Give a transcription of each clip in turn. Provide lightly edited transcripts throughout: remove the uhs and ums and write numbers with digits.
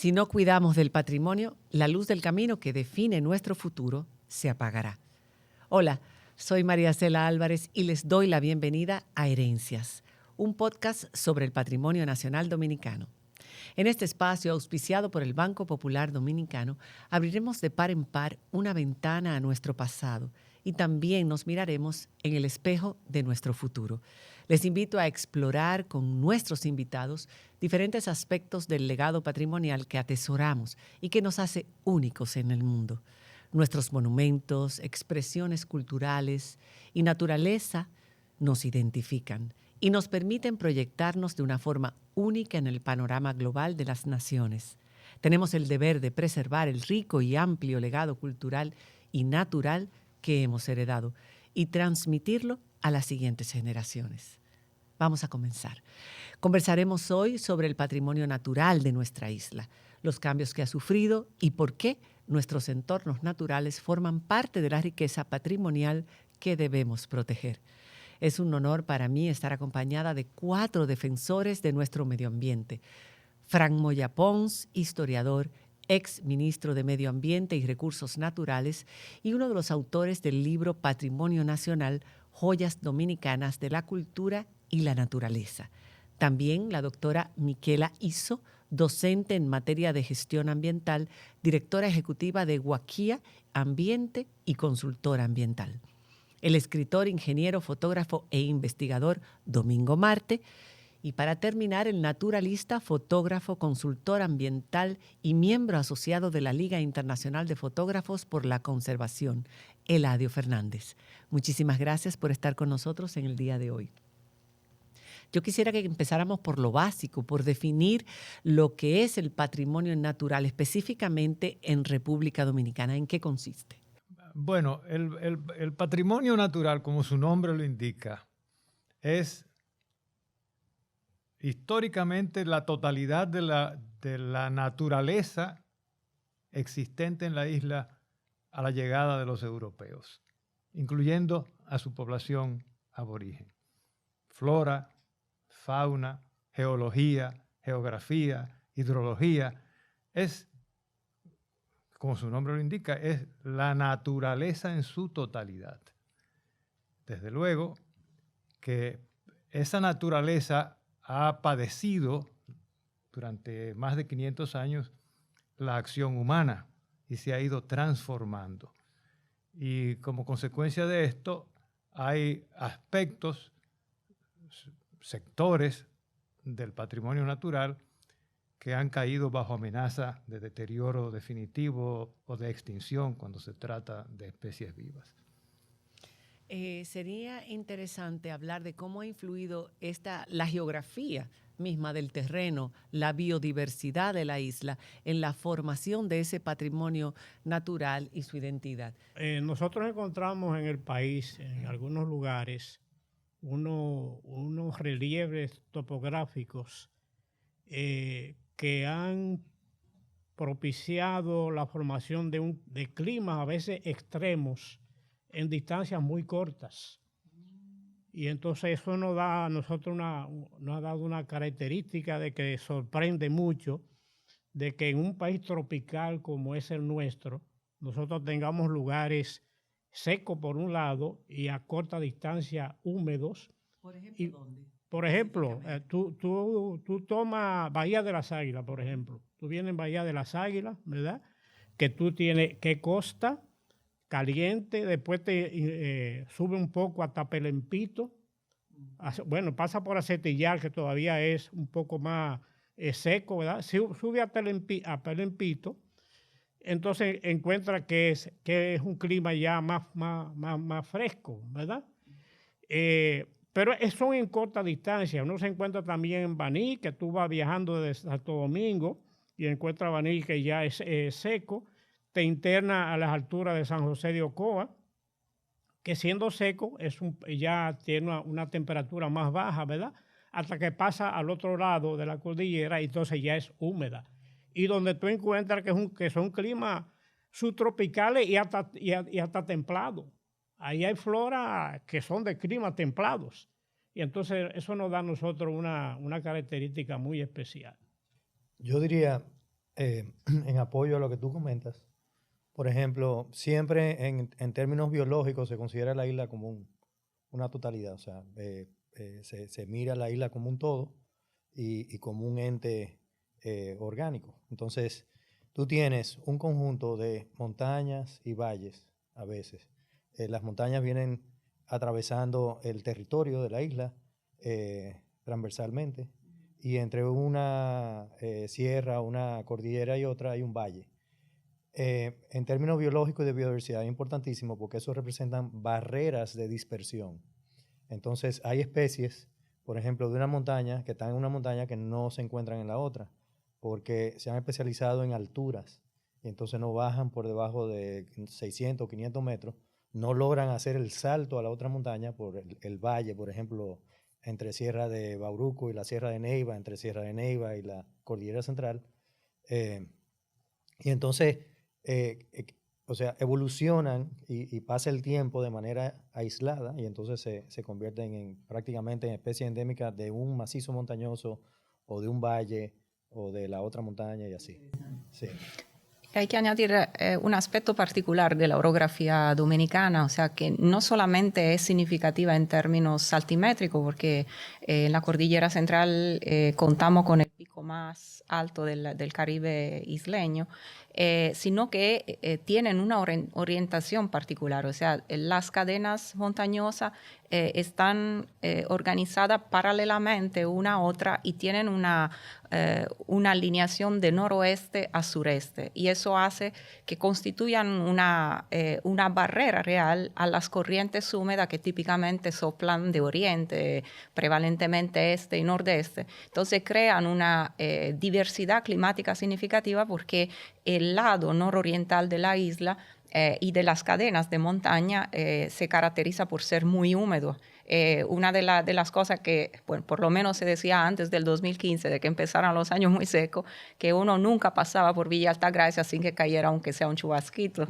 Si no cuidamos del patrimonio, la luz del camino que define nuestro futuro se apagará. Hola, soy María Cela Álvarez y les doy la bienvenida a Herencias, un podcast sobre el patrimonio nacional dominicano. En este espacio, auspiciado por el Banco Popular Dominicano, abriremos de par en par una ventana a nuestro pasado y también nos miraremos en el espejo de nuestro futuro. Les invito a explorar con nuestros invitados diferentes aspectos del legado patrimonial que atesoramos y que nos hace únicos en el mundo. Nuestros monumentos, expresiones culturales y naturaleza nos identifican y nos permiten proyectarnos de una forma única en el panorama global de las naciones. Tenemos el deber de preservar el rico y amplio legado cultural y natural que hemos heredado y transmitirlo a las siguientes generaciones. Vamos a comenzar. Conversaremos hoy sobre el patrimonio natural de nuestra isla, los cambios que ha sufrido y por qué nuestros entornos naturales forman parte de la riqueza patrimonial que debemos proteger. Es un honor para mí estar acompañada de 4 defensores de nuestro medio ambiente. Frank Moya Pons, historiador, ex ministro de Medio Ambiente y Recursos Naturales y uno de los autores del libro Patrimonio Nacional, Joyas Dominicanas de la Cultura y la Naturaleza. También la doctora Miquela Iso, docente en materia de gestión ambiental, directora ejecutiva de Guaquía Ambiente y consultora ambiental. El escritor, ingeniero, fotógrafo e investigador Domingo Marte. Y para terminar, el naturalista, fotógrafo, consultor ambiental y miembro asociado de la Liga Internacional de Fotógrafos por la Conservación, Eladio Fernández. Muchísimas gracias por estar con nosotros en el día de hoy. Yo quisiera que empezáramos por lo básico, por definir lo que es el patrimonio natural, específicamente en República Dominicana. ¿En qué consiste? Bueno, el patrimonio natural, como su nombre lo indica, es históricamente la totalidad de la naturaleza existente en la isla a la llegada de los europeos, incluyendo a su población aborigen. Flora, fauna, geología, geografía, hidrología, es, como su nombre lo indica, es la naturaleza en su totalidad. Desde luego que esa naturaleza ha padecido durante más de 500 años la acción humana y se ha ido transformando. Y como consecuencia de esto, hay aspectos, sectores del patrimonio natural que han caído bajo amenaza de deterioro definitivo o de extinción cuando se trata de especies vivas. Sería interesante hablar de cómo ha influido la geografía misma del terreno, la biodiversidad de la isla en la formación de ese patrimonio natural y su identidad. Nosotros encontramos en el país, en algunos lugares, unos relieves topográficos que han propiciado la formación de climas a veces extremos en distancias muy cortas. Y entonces eso nos da a nosotros nos ha dado una característica de que sorprende mucho de que en un país tropical como es el nuestro, nosotros tengamos lugares secos por un lado y a corta distancia húmedos. ¿Por ejemplo, dónde? Por ejemplo, tú tomas Bahía de las Águilas, por ejemplo. Tú vienes en Bahía de las Águilas, ¿verdad? Que tú tienes que costa caliente, después te sube un poco hasta Pelempito. Bueno, pasa por Acetillar, que todavía es un poco más seco, ¿verdad? Sube a Pelempito, entonces encuentra que es un clima ya más fresco, ¿verdad? Pero son en corta distancia. Uno se encuentra también en Baní, que tú vas viajando desde Santo Domingo y encuentras Baní que ya es seco. Te interna a las alturas de San José de Ocoa, que siendo seco ya tiene una temperatura más baja, ¿verdad? Hasta que pasa al otro lado de la cordillera y entonces ya es húmeda. Y donde tú encuentras que son climas subtropicales y hasta templados. Ahí hay flora que son de climas templados. Y entonces eso nos da a nosotros una característica muy especial. Yo diría en apoyo a lo que tú comentas, por ejemplo, siempre en términos biológicos se considera la isla como una totalidad, o sea, se mira la isla como un todo y como un ente orgánico. Entonces, tú tienes un conjunto de montañas y valles a veces. Las montañas vienen atravesando el territorio de la isla transversalmente y entre una sierra, una cordillera y otra hay un valle. En términos biológicos y de biodiversidad es importantísimo porque eso representan barreras de dispersión. Entonces hay especies, por ejemplo, de una montaña que están en una montaña que no se encuentran en la otra porque se han especializado en alturas y entonces no bajan por debajo de 600 o 500 metros, no logran hacer el salto a la otra montaña por el valle, por ejemplo, entre Sierra de Bauruco y la Sierra de Neiva, entre Sierra de Neiva y la Cordillera Central. Y entonces, o sea, evolucionan y pasa el tiempo de manera aislada y entonces se convierten prácticamente en especies endémicas de un macizo montañoso o de un valle o de la otra montaña y así. Sí. Hay que añadir un aspecto particular de la orografía dominicana, o sea que no solamente es significativa en términos altimétricos, porque en la cordillera central contamos con el pico más alto del Caribe isleño, sino que tienen una orientación particular, o sea, las cadenas montañosas están organizadas paralelamente una a otra y tienen una alineación de noroeste a sureste, y eso hace que constituyan una barrera real a las corrientes húmedas que típicamente soplan de oriente, prevalentemente este y nordeste. Entonces crean una diversidad climática significativa porque el lado nororiental de la isla y de las cadenas de montaña se caracteriza por ser muy húmedo. Una de las cosas que, bueno, por lo menos se decía antes del 2015, de que empezaran los años muy secos, que uno nunca pasaba por Villa Altagracia sin que cayera aunque sea un chubasquito.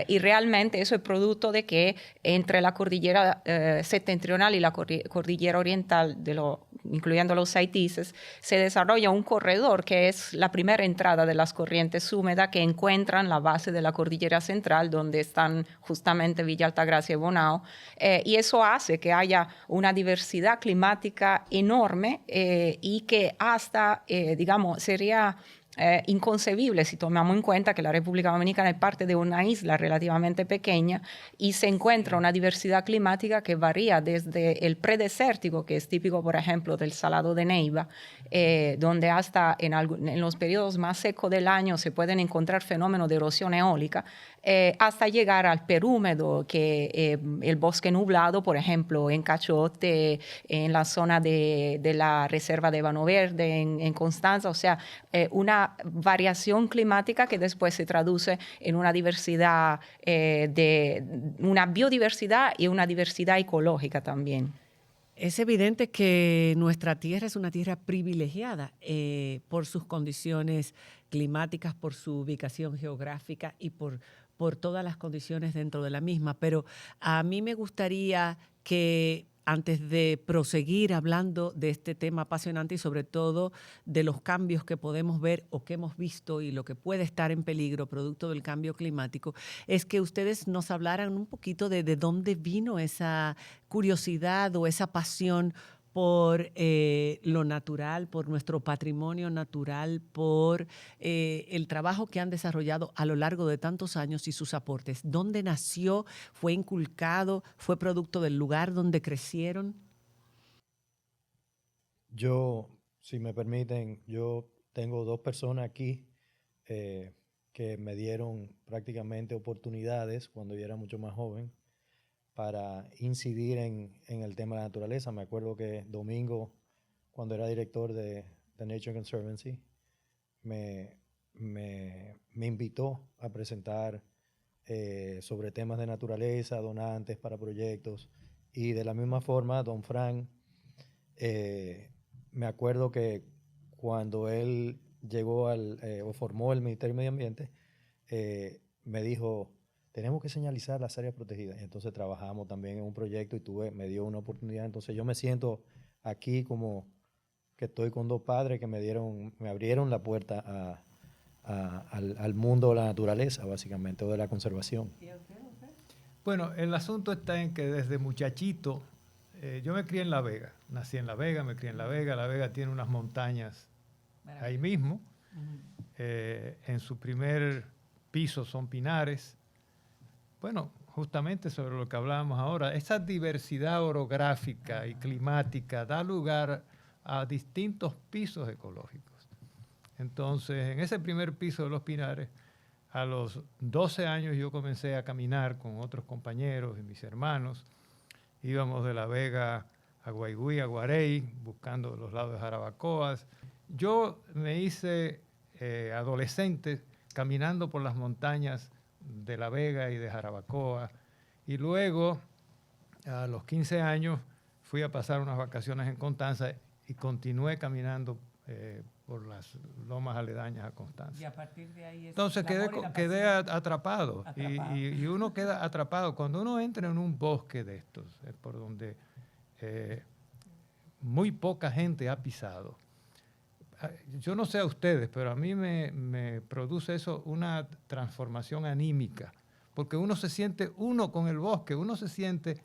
Y realmente eso es producto de que entre la cordillera septentrional y la cordillera oriental, incluyendo los Saitices, se desarrolla un corredor que es la primera entrada de las corrientes húmedas que encuentran la base de la cordillera central, donde están justamente Villa Altagracia y Bonao, y eso hace que haya una diversidad climática enorme y que hasta, digamos, sería inconcebible si tomamos en cuenta que la República Dominicana es parte de una isla relativamente pequeña y se encuentra una diversidad climática que varía desde el predesértico, que es típico, por ejemplo, del Salado de Neiva, donde hasta en los periodos más secos del año se pueden encontrar fenómenos de erosión eólica, hasta llegar al perhúmedo, que el bosque nublado, por ejemplo, en Cachote, en la zona de la reserva de Vano Verde, en Constanza, o sea, una variación climática que después se traduce en una diversidad, una biodiversidad y una diversidad ecológica también. Es evidente que nuestra tierra es una tierra privilegiada por sus condiciones climáticas, por su ubicación geográfica y por todas las condiciones dentro de la misma. Pero a mí me gustaría que antes de proseguir hablando de este tema apasionante y sobre todo de los cambios que podemos ver o que hemos visto y lo que puede estar en peligro producto del cambio climático, es que ustedes nos hablaran un poquito de dónde vino esa curiosidad o esa pasión por lo natural, por nuestro patrimonio natural, por el trabajo que han desarrollado a lo largo de tantos años y sus aportes. ¿Dónde nació? ¿Fue inculcado? ¿Fue producto del lugar donde crecieron? Yo, si me permiten, yo tengo dos personas aquí que me dieron prácticamente oportunidades cuando yo era mucho más joven para incidir en el tema de la naturaleza. Me acuerdo que Domingo, cuando era director de Nature Conservancy, me invitó a presentar sobre temas de naturaleza, donantes para proyectos, y de la misma forma, don Frank, me acuerdo que cuando él llegó o formó el Ministerio de Medio Ambiente, me dijo, tenemos que señalizar las áreas protegidas. Y entonces trabajamos también en un proyecto y me dio una oportunidad. Entonces yo me siento aquí como que estoy con dos padres que me abrieron la puerta al mundo de la naturaleza, básicamente, o de la conservación. Bueno, el asunto está en que desde muchachito, yo me crié en La Vega, nací en La Vega, me crié en La Vega. La Vega tiene unas montañas ahí mismo. En su primer piso son pinares. Bueno, justamente sobre lo que hablábamos ahora, esa diversidad orográfica y climática da lugar a distintos pisos ecológicos. Entonces, en ese primer piso de los pinares, a los 12 años yo comencé a caminar con otros compañeros y mis hermanos. Íbamos de La Vega a Guaigüí, a Guarey, buscando los lados de Jarabacoas. Yo me hice adolescente caminando por las montañas de La Vega y de Jarabacoa. Y luego, a los 15 años, fui a pasar unas vacaciones en Constanza y continué caminando por las lomas aledañas a Constanza. Y a partir de ahí entonces quedé atrapado. Y uno queda atrapado. Cuando uno entra en un bosque de estos, por donde muy poca gente ha pisado, yo no sé a ustedes, pero a mí me produce eso una transformación anímica, porque uno se siente uno con el bosque, uno se siente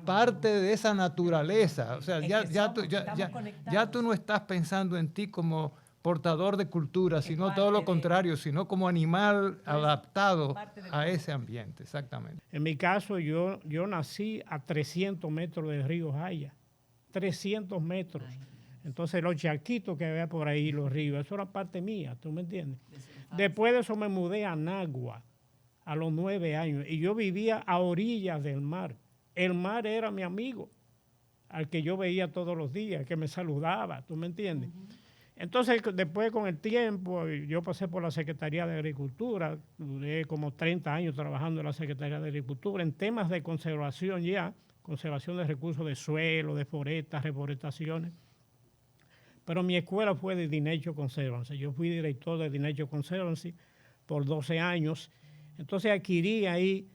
parte de esa naturaleza. O sea, ya tú no estás pensando en ti como portador de cultura, sino todo lo contrario, sino como animal adaptado a ese ambiente, exactamente. En mi caso, yo nací a 300 metros del río Jaya, 300 metros. Entonces los charquitos que había por ahí, los ríos, eso era parte mía, ¿tú me entiendes? Después de eso me mudé a Nagua a los 9 años y yo vivía a orillas del mar. El mar era mi amigo, al que yo veía todos los días, que me saludaba, ¿tú me entiendes? Entonces después con el tiempo yo pasé por la Secretaría de Agricultura, duré como 30 años trabajando en la Secretaría de Agricultura en temas de conservación ya, conservación de recursos de suelo, de forestas, reforestaciones. Pero mi escuela fue de The Nature Conservancy. Yo fui director de The Nature Conservancy por 12 años. Entonces adquirí ahí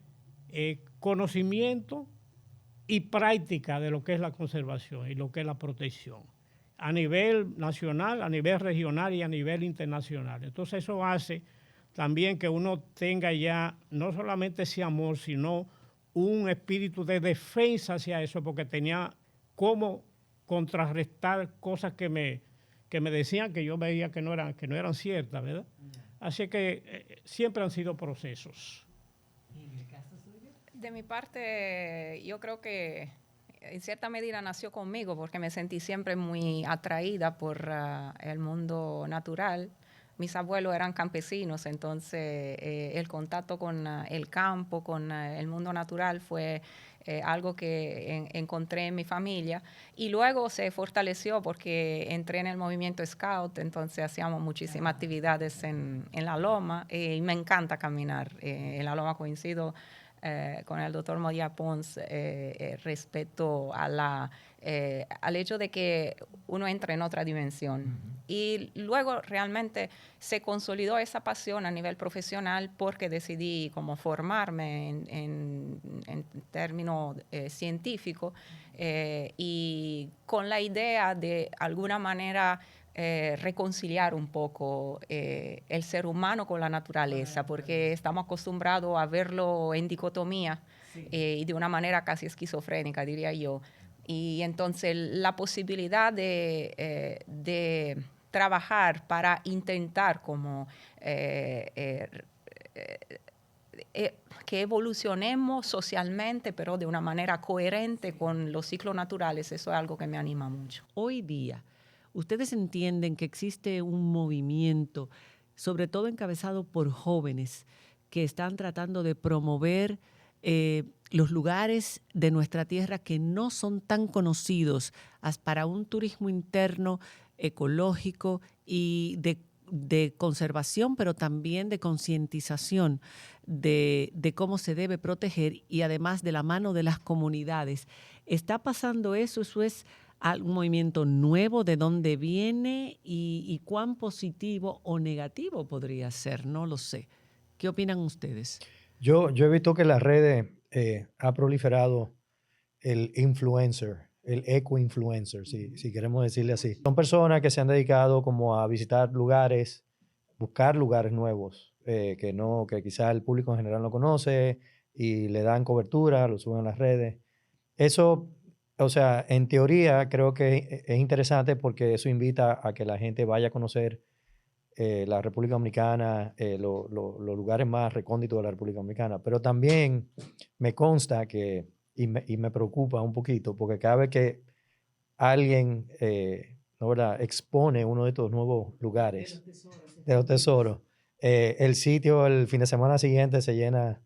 conocimiento y práctica de lo que es la conservación y lo que es la protección. A nivel nacional, a nivel regional y a nivel internacional. Entonces eso hace también que uno tenga ya no solamente ese amor, sino un espíritu de defensa hacia eso, porque tenía cómo contrarrestar cosas que me decían que yo veía que no eran ciertas, ¿verdad? Así que siempre han sido procesos. ¿Y en el caso suyo? De mi parte, yo creo que en cierta medida nació conmigo porque me sentí siempre muy atraída por el mundo natural. Mis abuelos eran campesinos, entonces el contacto con el campo, con el mundo natural fue algo que encontré en mi familia y luego se fortaleció porque entré en el movimiento Scout, entonces hacíamos muchísimas actividades en la loma y me encanta caminar. En la loma coincido con el doctor Moya Pons respecto a al hecho de que uno entra en otra dimensión. Y luego realmente se consolidó esa pasión a nivel profesional porque decidí como formarme en términos científicos y con la idea de alguna manera reconciliar un poco el ser humano con la naturaleza, porque estamos acostumbrados a verlo en dicotomía y de una manera casi esquizofrénica, diría yo. Y entonces la posibilidad de trabajar para intentar como que evolucionemos socialmente, pero de una manera coherente con los ciclos naturales, eso es algo que me anima mucho. Hoy día, ¿ustedes entienden que existe un movimiento, sobre todo encabezado por jóvenes, que están tratando de promover los lugares de nuestra tierra que no son tan conocidos para un turismo interno ecológico y de conservación, pero también de concientización de cómo se debe proteger y además de la mano de las comunidades? ¿Está pasando eso? ¿Eso es algún movimiento nuevo? ¿De dónde viene? ¿Y cuán positivo o negativo podría ser? No lo sé. ¿Qué opinan ustedes? Yo he visto que en las redes ha proliferado el influencer, el eco-influencer, si queremos decirle así. Son personas que se han dedicado como a visitar lugares buscar lugares nuevos que quizá el público en general no conoce y le dan cobertura, lo suben a las redes. Eso, o sea, en teoría creo que es interesante porque eso invita a que la gente vaya a conocer la República Dominicana, los lugares más recónditos de la República Dominicana. Pero también me consta que, y me preocupa un poquito, porque cada vez que alguien ¿no, verdad? Expone uno de estos nuevos lugares de los tesoros, el sitio el fin de semana siguiente se llena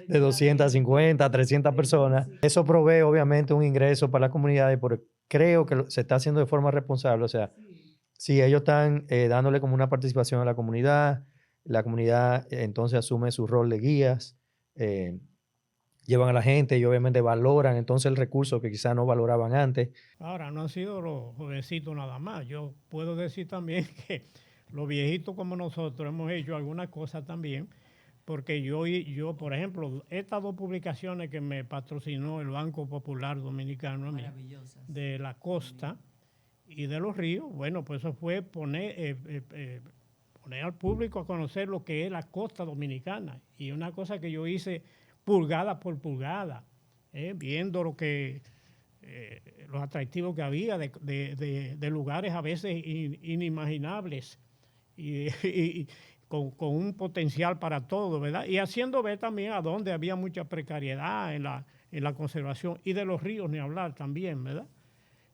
de 250, 300 personas. Eso provee obviamente un ingreso para la comunidad, pero creo que se está haciendo de forma responsable. O sea, si ellos están dándole como una participación a la comunidad entonces asume su rol de guías, llevan a la gente y obviamente valoran entonces el recurso que quizás no valoraban antes. Ahora, no han sido los jovencitos nada más. Yo puedo decir también que los viejitos como nosotros hemos hecho algunas cosas también, porque yo, por ejemplo, estas 2 publicaciones que me patrocinó el Banco Popular Dominicano a mí, de la costa y de los ríos, bueno, pues eso fue poner al público a conocer lo que es la costa dominicana. Y una cosa que yo hice pulgada por pulgada, viendo los atractivos que había de lugares a veces inimaginables y con un potencial para todo, ¿verdad? Y haciendo ver también a dónde había mucha precariedad en la conservación y de los ríos ni hablar también, ¿verdad?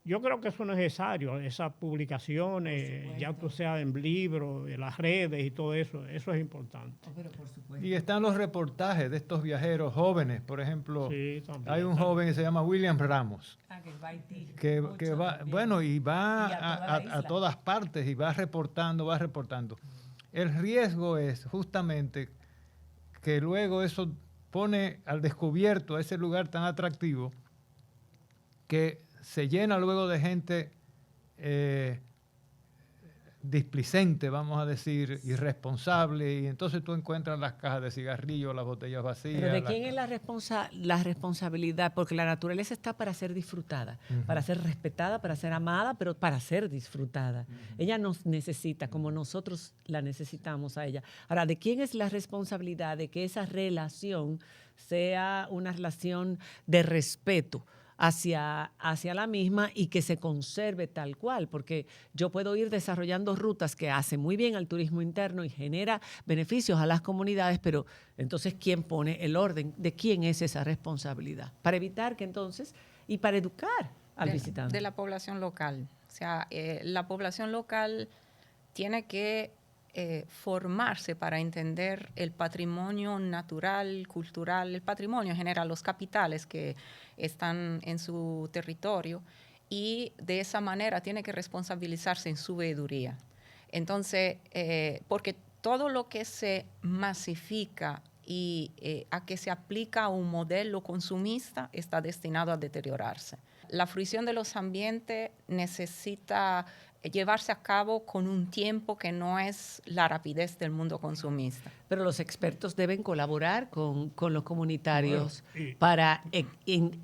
Yo creo que eso es necesario, esas publicaciones, ya tú sea en libros, en las redes y todo eso es importante. Pero por supuesto. Y están los reportajes de estos viajeros jóvenes, por ejemplo, Sí, también, hay un joven que se llama William Ramos, que va, bueno, y va a todas partes y va reportando. El riesgo es justamente que luego eso pone al descubierto ese lugar tan atractivo que se llena luego de gente displicente, vamos a decir, irresponsable, y entonces tú encuentras las cajas de cigarrillos, las botellas vacías. Pero ¿de quién es la responsabilidad? Porque la naturaleza está para ser disfrutada, para ser respetada, para ser amada, pero para ser disfrutada. Ella nos necesita como nosotros la necesitamos a ella. Ahora, ¿de quién es la responsabilidad de que esa relación sea una relación de respeto hacia la misma y que se conserve tal cual? Porque yo puedo ir desarrollando rutas que hacen muy bien al turismo interno y genera beneficios a las comunidades, pero entonces, ¿quién pone el orden? ¿De quién es esa responsabilidad? Para evitar que entonces, y para educar al visitante. De la población local. O sea, la población local tiene que formarse para entender el patrimonio natural, cultural, el patrimonio en general, los capitales que están en su territorio, y de esa manera tiene que responsabilizarse en su veeduría. Entonces, porque todo lo que se masifica y a que se aplica a un modelo consumista está destinado a deteriorarse. La fruición de los ambientes necesita llevarse a cabo con un tiempo que no es la rapidez del mundo consumista. Pero los expertos deben colaborar con los comunitarios Bueno, para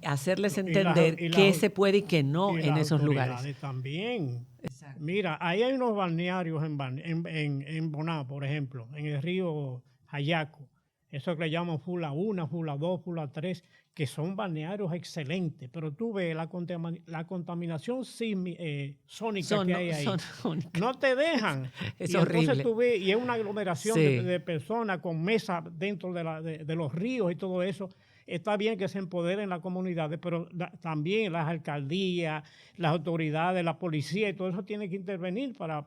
hacerles entender qué se puede y qué no en esos lugares. También. Exacto. Mira, ahí hay unos balnearios en Boná, por ejemplo, en el río Jayaco. Eso que le llaman Fula 1, Fula 2, Fula 3, que son balnearios excelentes, pero tú ves la contaminación sónica que hay ahí. No te dejan. Es y horrible. Entonces tú ves, y es una aglomeración Sí. de personas con mesas dentro de los ríos y todo eso. Está bien que se empoderen las comunidades, pero también las alcaldías, las autoridades, la policía y todo eso tiene que intervenir para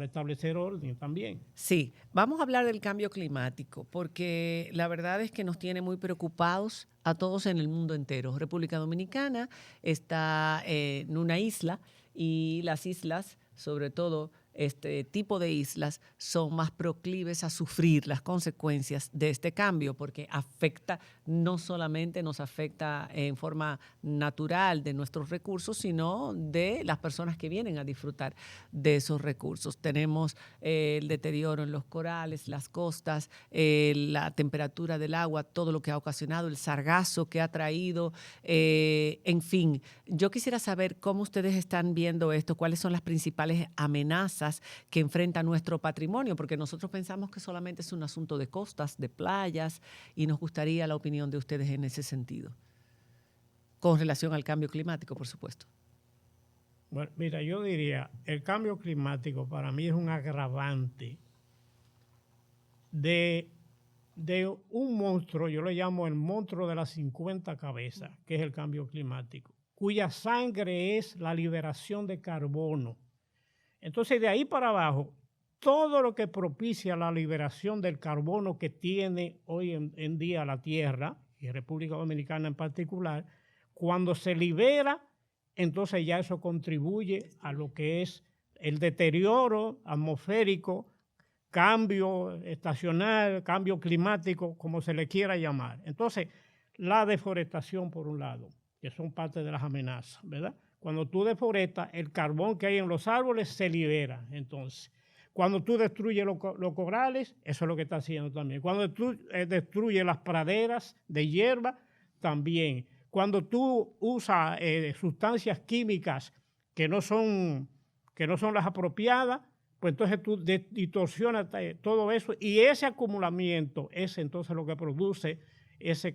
establecer orden también. Sí, vamos a hablar del cambio climático, porque la verdad es que nos tiene muy preocupados a todos en el mundo entero. República Dominicana está en una isla y las islas, sobre todo este tipo de islas, son más proclives a sufrir las consecuencias de este cambio, porque no solamente nos afecta en forma natural de nuestros recursos, sino de las personas que vienen a disfrutar de esos recursos. Tenemos el deterioro en los corales, las costas, la temperatura del agua, todo lo que ha ocasionado, el sargazo que ha traído, en fin. Yo quisiera saber cómo ustedes están viendo esto, cuáles son las principales amenazas amenazas que enfrenta nuestro patrimonio, porque nosotros pensamos que solamente es un asunto de costas, de playas, y nos gustaría la opinión de ustedes en ese sentido, con relación al cambio climático, por supuesto. Bueno, mira, yo diría, el cambio climático para mí es un agravante de un monstruo, yo le llamo el monstruo de las 50 cabezas, que es el cambio climático, cuya sangre es la liberación de carbono. Entonces, de ahí para abajo, todo lo que propicia la liberación del carbono que tiene hoy en día la Tierra, y República Dominicana en particular, cuando se libera, entonces ya eso contribuye a lo que es el deterioro atmosférico, cambio estacional, cambio climático, como se le quiera llamar. Entonces, la deforestación, por un lado, que son parte de las amenazas, ¿verdad? Cuando tú deforestas, el carbón que hay en los árboles se libera, entonces. Cuando tú destruyes los corales, eso es lo que está haciendo también. Cuando tú destruyes las praderas de hierba, también. Cuando tú usas sustancias químicas que no son las apropiadas, pues entonces tú distorsionas todo eso y ese acumulamiento es entonces lo que produce esa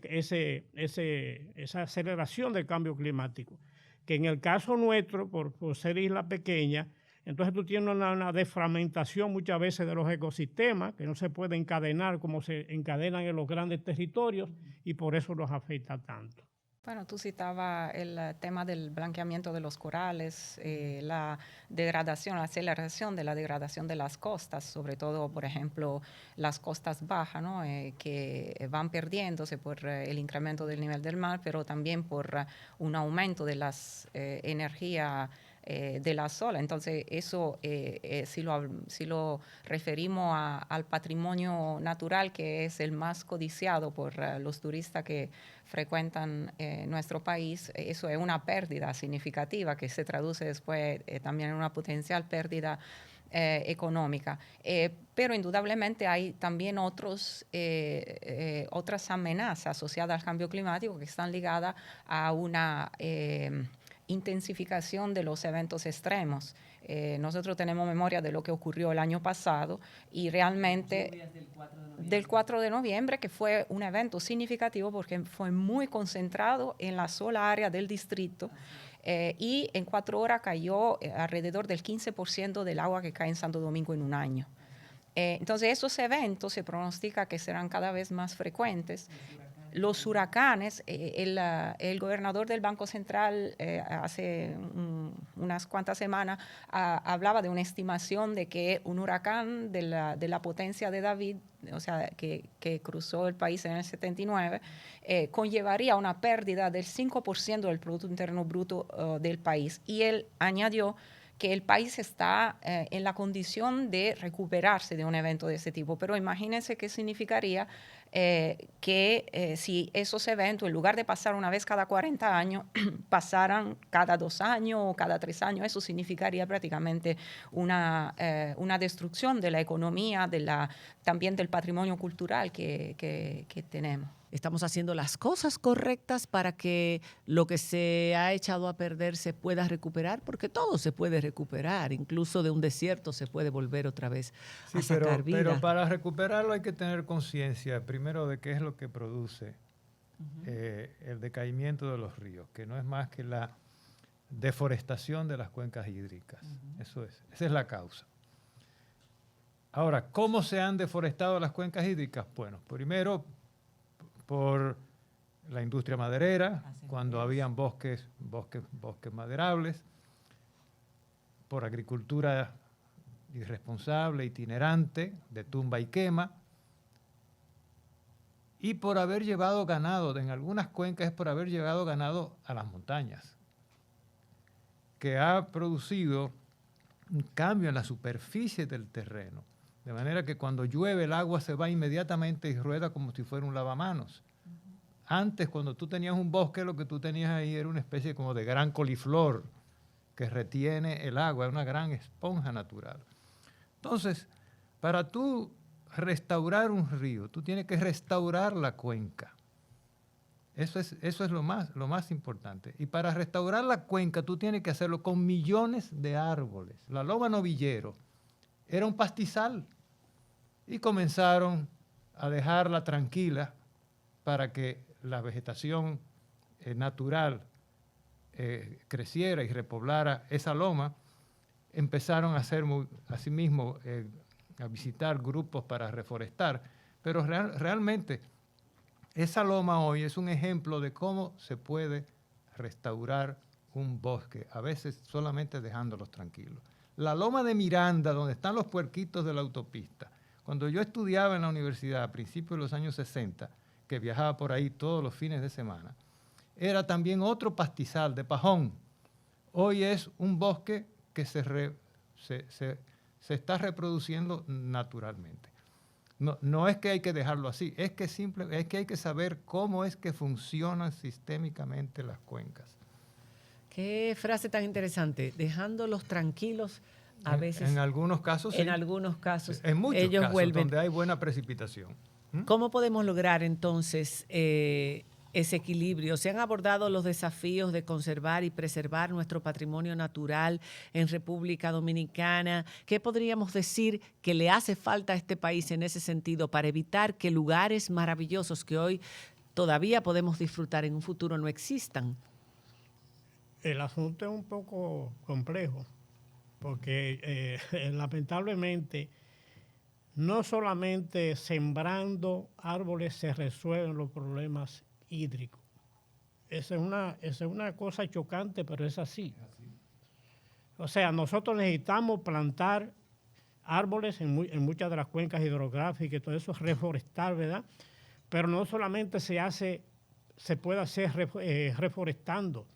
aceleración del cambio climático. Que en el caso nuestro, por ser isla pequeña, entonces tú tienes una desfragmentación muchas veces de los ecosistemas que no se puede encadenar como se encadenan en los grandes territorios y por eso nos afecta tanto. Bueno, tú citabas el tema del blanqueamiento de los corales, la degradación, la aceleración de la degradación de las costas, sobre todo, por ejemplo, las costas bajas, ¿no? Que van perdiéndose por el incremento del nivel del mar, pero también por un aumento de las energías de la sola. Entonces, eso, si lo referimos al patrimonio natural, que es el más codiciado por los turistas que frecuentan nuestro país, eso es una pérdida significativa que se traduce después también en una potencial pérdida económica. Pero indudablemente hay también otras amenazas asociadas al cambio climático que están ligadas a una intensificación de los eventos extremos. Nosotros tenemos memoria de lo que ocurrió el año pasado y realmente del 4 de noviembre, que fue un evento significativo porque fue muy concentrado en la sola área del distrito y en 4 horas cayó alrededor del 15% del agua que cae en Santo Domingo en un año. Entonces esos eventos se pronostica que serán cada vez más frecuentes. Los huracanes, el gobernador del Banco Central hace unas cuantas semanas hablaba de una estimación de que un huracán de la potencia de David, o sea, que cruzó el país en el 79, conllevaría una pérdida del 5% del Producto Interno Bruto del país. Y él añadió que el país está en la condición de recuperarse de un evento de ese tipo. Pero imagínense qué significaría que si esos eventos, en lugar de pasar una vez cada 40 años, pasaran cada 2 años o cada 3 años. Eso significaría prácticamente una destrucción de la economía, también del patrimonio cultural que tenemos. Estamos haciendo las cosas correctas para que lo que se ha echado a perder se pueda recuperar, porque todo se puede recuperar, incluso de un desierto se puede volver otra vez a sacar vida. Pero para recuperarlo hay que tener conciencia, primero, de qué es lo que produce el decaimiento de los ríos, que no es más que la deforestación de las cuencas hídricas. Esa es la causa. Ahora, ¿cómo se han deforestado las cuencas hídricas? Bueno, primero, por la industria maderera, cuando habían bosques maderables, por agricultura irresponsable, itinerante, de tumba y quema, y por haber llevado ganado, en algunas cuencas es por haber llevado ganado a las montañas, que ha producido un cambio en la superficie del terreno. De manera que cuando llueve el agua se va inmediatamente y rueda como si fuera un lavamanos. Antes, cuando tú tenías un bosque, lo que tú tenías ahí era una especie como de gran coliflor que retiene el agua, es una gran esponja natural. Entonces, para tú restaurar un río, tú tienes que restaurar la cuenca. Eso es lo más importante. Y para restaurar la cuenca, tú tienes que hacerlo con millones de árboles. La loma novillero, era un pastizal y comenzaron a dejarla tranquila para que la vegetación natural creciera y repoblara esa loma. Empezaron a hacer asimismo a visitar grupos para reforestar, pero realmente esa loma hoy es un ejemplo de cómo se puede restaurar un bosque, a veces solamente dejándolos tranquilos. La loma de Miranda, donde están los puerquitos de la autopista, cuando yo estudiaba en la universidad a principios de los años 60, que viajaba por ahí todos los fines de semana, era también otro pastizal de pajón. Hoy es un bosque que se está reproduciendo naturalmente. No es que hay que dejarlo así, es que hay que saber cómo es que funcionan sistémicamente las cuencas. Qué frase tan interesante, dejándolos tranquilos a veces. En algunos casos sí. En algunos casos. En muchos ellos casos vuelven. donde hay buena precipitación. ¿Cómo podemos lograr entonces ese equilibrio? ¿Se han abordado los desafíos de conservar y preservar nuestro patrimonio natural en República Dominicana? ¿Qué podríamos decir que le hace falta a este país en ese sentido para evitar que lugares maravillosos que hoy todavía podemos disfrutar en un futuro no existan? El asunto es un poco complejo, porque lamentablemente no solamente sembrando árboles se resuelven los problemas hídricos. Esa es una cosa chocante, pero es así. O sea, nosotros necesitamos plantar árboles en muchas de las cuencas hidrográficas y todo eso, reforestar, ¿verdad? Pero no solamente se puede hacer reforestando.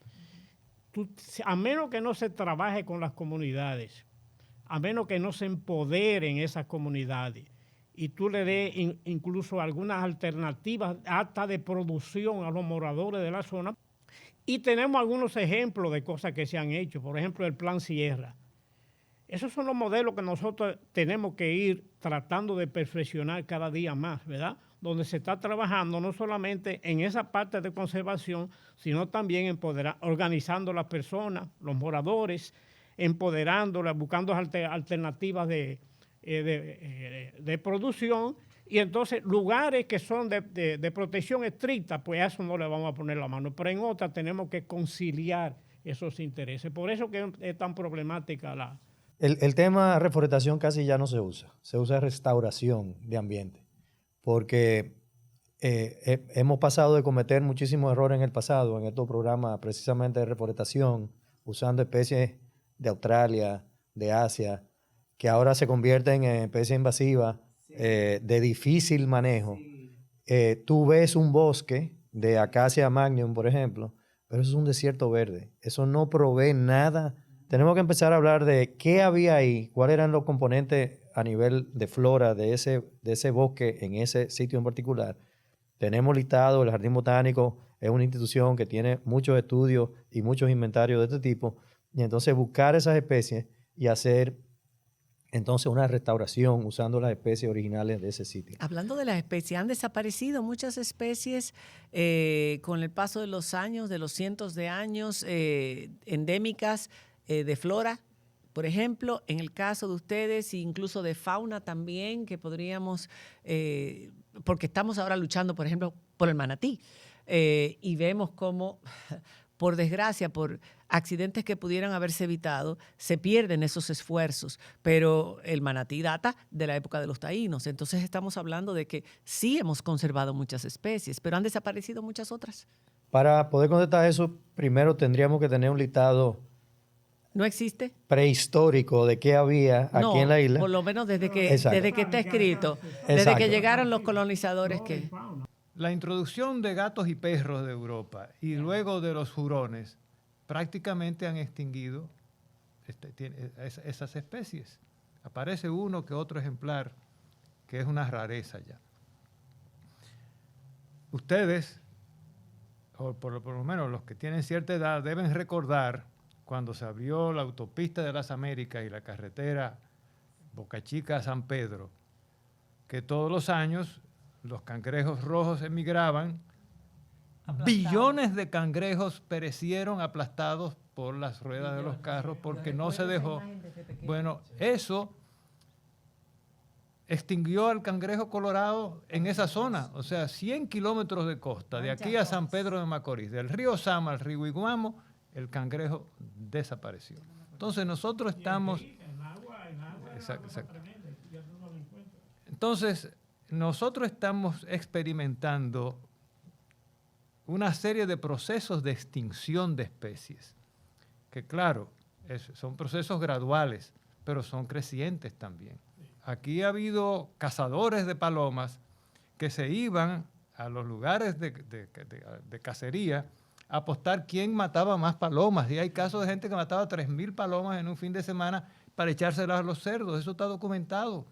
A menos que no se trabaje con las comunidades, a menos que no se empoderen esas comunidades y tú le des incluso algunas alternativas hasta de producción a los moradores de la zona. Y tenemos algunos ejemplos de cosas que se han hecho, por ejemplo el Plan Sierra. Esos son los modelos que nosotros tenemos que ir tratando de perfeccionar cada día más, ¿verdad? Donde se está trabajando no solamente en esa parte de conservación, sino también organizando a las personas, los moradores, empoderándolas, buscando alternativas de producción, y entonces lugares que son de protección estricta, pues a eso no le vamos a poner la mano, pero en otras tenemos que conciliar esos intereses. Por eso que es tan problemática la... El tema reforestación casi ya no se usa restauración de ambiente, porque hemos pasado de cometer muchísimos errores en el pasado, en estos programas precisamente de reforestación, usando especies de Australia, de Asia, que ahora se convierten en especies invasivas, de difícil manejo. Tú ves un bosque de Acacia magnum, por ejemplo, pero eso es un desierto verde. Eso no provee nada. Tenemos que empezar a hablar de qué había ahí, cuáles eran los componentes a nivel de flora de ese bosque en ese sitio en particular. Tenemos listado, el Jardín Botánico es una institución que tiene muchos estudios y muchos inventarios de este tipo, y entonces buscar esas especies y hacer entonces una restauración usando las especies originales de ese sitio. Hablando de las especies, han desaparecido muchas especies con el paso de los años, de los cientos de años, endémicas de flora, por ejemplo, en el caso de ustedes, incluso de fauna también, que podríamos, porque estamos ahora luchando, por ejemplo, por el manatí, y vemos cómo, por desgracia, por accidentes que pudieran haberse evitado, se pierden esos esfuerzos, pero el manatí data de la época de los taínos, entonces estamos hablando de que sí hemos conservado muchas especies, pero han desaparecido muchas otras. Para poder contestar eso, primero tendríamos que tener un listado ¿No existe? Prehistórico de qué había aquí en la isla. Por lo menos desde que está escrito, desde que llegaron los colonizadores. La introducción de gatos y perros de Europa y luego de los hurones prácticamente han extinguido esas especies. Aparece uno que otro ejemplar que es una rareza ya. Ustedes, o por lo menos los que tienen cierta edad, deben recordar cuando se abrió la autopista de las Américas y la carretera Boca Chica a San Pedro, que todos los años los cangrejos rojos emigraban, billones de cangrejos perecieron aplastados por las ruedas de los carros porque no se dejó. Bueno, eso extinguió al cangrejo colorado en esa zona. O sea, 100 kilómetros de costa, de aquí a San Pedro de Macorís, del río Sama al río Iguamo, el cangrejo desapareció. Entonces nosotros estamos... Exacto. Entonces, nosotros estamos experimentando una serie de procesos de extinción de especies, que claro, son procesos graduales, pero son crecientes también. Aquí ha habido cazadores de palomas que se iban a los lugares de cacería a apostar quién mataba más palomas. Y hay casos de gente que mataba 3.000 palomas en un fin de semana para echárselas a los cerdos. Eso está documentado.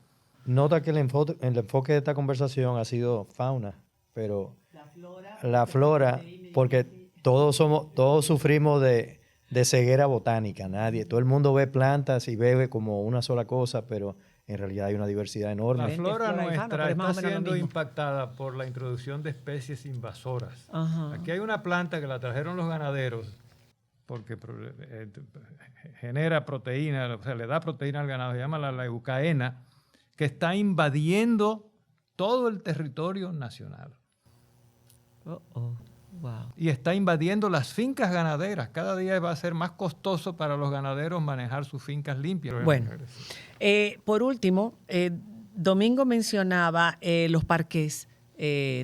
Nota que el enfoque de esta conversación ha sido fauna, pero la flora, porque todos sufrimos de ceguera botánica. Todo el mundo ve plantas y ve como una sola cosa, pero en realidad hay una diversidad enorme. La flora nuestra está siendo impactada por la introducción de especies invasoras. Ajá. Aquí hay una planta que la trajeron los ganaderos porque genera proteína, o sea, le da proteína al ganado, se llama la leucaena, que está invadiendo todo el territorio nacional. Wow. Y está invadiendo las fincas ganaderas. Cada día va a ser más costoso para los ganaderos manejar sus fincas limpias. Bueno, por último, Domingo mencionaba los parques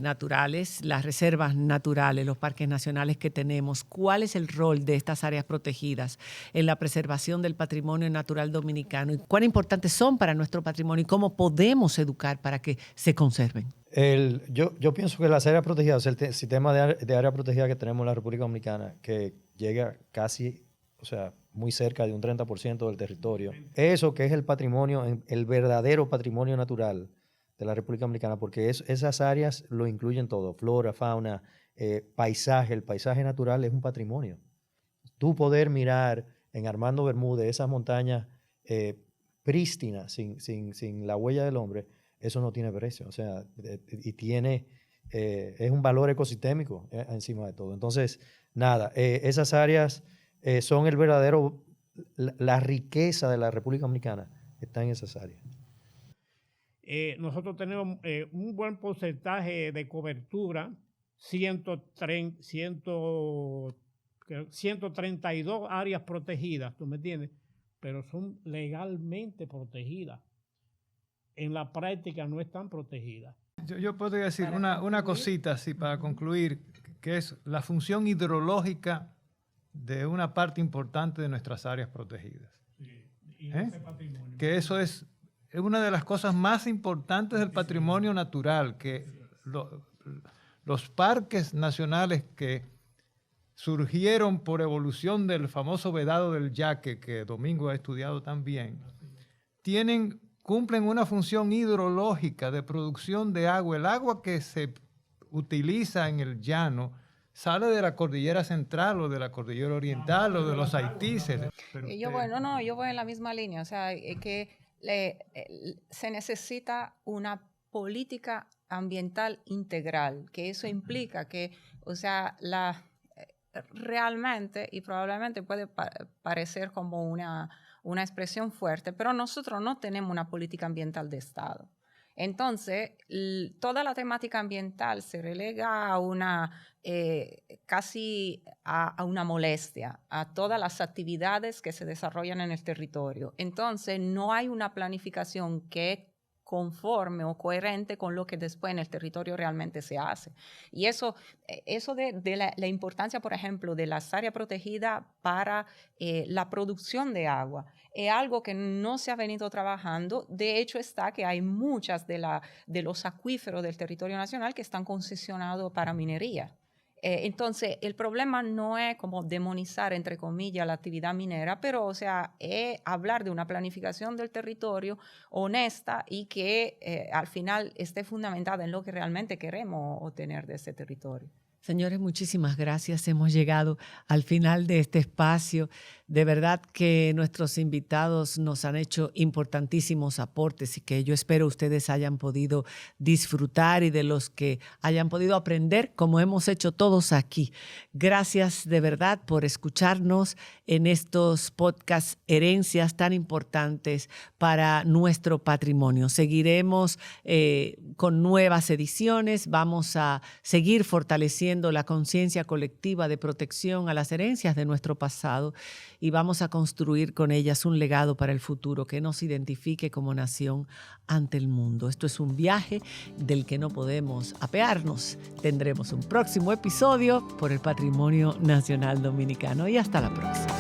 naturales, las reservas naturales, los parques nacionales que tenemos. ¿Cuál es el rol de estas áreas protegidas en la preservación del patrimonio natural dominicano? ¿Y cuán importantes son para nuestro patrimonio? ¿Y cómo podemos educar para que se conserven? Yo pienso que las áreas protegidas, el sistema de área protegida que tenemos en la República Dominicana, que llega casi, o sea, muy cerca de un 30% del territorio, eso que es el patrimonio, el verdadero patrimonio natural de la República Dominicana, porque esas áreas lo incluyen todo, flora, fauna, paisaje. El paisaje natural es un patrimonio. Tú poder mirar en Armando Bermúdez esas montañas prístinas, sin la huella del hombre, eso no tiene precio. O sea, y es un valor ecosistémico encima de todo. Entonces, nada, esas áreas son la riqueza de la República Dominicana está en esas áreas. Nosotros tenemos un buen porcentaje de cobertura, 132 áreas protegidas, ¿tú me entiendes? Pero son legalmente protegidas. En la práctica no están protegidas. Yo podría decir una cosita así para concluir, que es la función hidrológica de una parte importante de nuestras áreas protegidas. Sí, y ese patrimonio. Que eso es una de las cosas más importantes del patrimonio natural, que los parques nacionales que surgieron por evolución del famoso vedado del Yaque, que Domingo ha estudiado también, cumplen una función hidrológica de producción de agua. El agua que se utiliza en el llano sale de la cordillera central o de la cordillera oriental o de los Haitíes. Yo voy en la misma línea, o sea, que se necesita una política ambiental integral, que eso implica que, o sea, realmente, y probablemente puede parecer como una expresión fuerte, pero nosotros no tenemos una política ambiental de Estado. Entonces, toda la temática ambiental se relega a casi a una molestia, a todas las actividades que se desarrollan en el territorio. Entonces, no hay una planificación que es conforme o coherente con lo que después en el territorio realmente se hace. Y eso de la importancia, por ejemplo, de las áreas protegidas para la producción de agua, es algo que no se ha venido trabajando. De hecho, está que hay muchas de los acuíferos del territorio nacional que están concesionados para minería. Entonces, el problema no es como demonizar, entre comillas, la actividad minera, pero, o sea, es hablar de una planificación del territorio honesta y que al final esté fundamentada en lo que realmente queremos obtener de ese territorio. Señores, muchísimas gracias. Hemos llegado al final de este espacio. De verdad que nuestros invitados nos han hecho importantísimos aportes y que yo espero ustedes hayan podido disfrutar y de los que hayan podido aprender, como hemos hecho todos. todos aquí. Gracias de verdad por escucharnos en estos podcasts Herencias tan importantes para nuestro patrimonio. Seguiremos con nuevas ediciones. Vamos a seguir fortaleciendo la conciencia colectiva de protección a las herencias de nuestro pasado y vamos a construir con ellas un legado para el futuro que nos identifique como nación ante el mundo. Esto es un viaje del que no podemos apearnos. Tendremos un próximo episodio por el Patrimonio Nacional Dominicano y hasta la próxima.